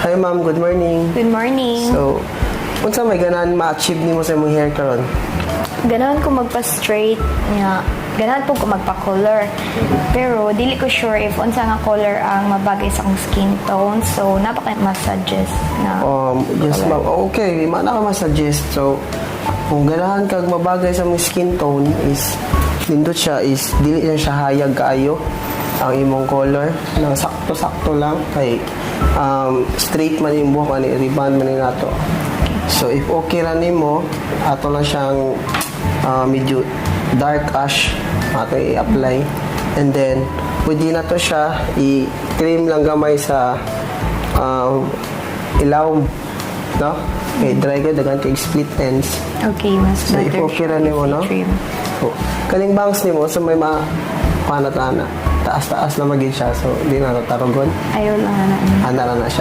Hi ma'am, good morning. Good morning. So, unsa may ganahan ma-achieve nimo sa imong hair karon? Ganahan ko magpa-straight nga. Ganahan po ko magpa-color. Pero dili ko sure if unsa nga color ang mabagay sa akong skin tone. So napaka ma-suggest na. Yes ma'am. Okay, mana ka ma-suggest. So, kung ganahan kag mabagay sa imong skin tone is nindot siya is dili na siya hayag kaayo ang imong color nang sakto-sakto lang kay straight man yung buhok ani ribbon man ni nato. So if okay ra nimo, ato lang siyang medyo dark ash ato i-apply, and then pwede na to siya i-trim lang gamay sa ilawom, no? Okay, dry good dagan kay split ends. Okay, mas So if better okay siya ra if nimo, no? i-trim. So, kaning bangs nimo so may panat-ana taas-taas na magin siya, so di na tarugon Ayaw lang na. ana na siya.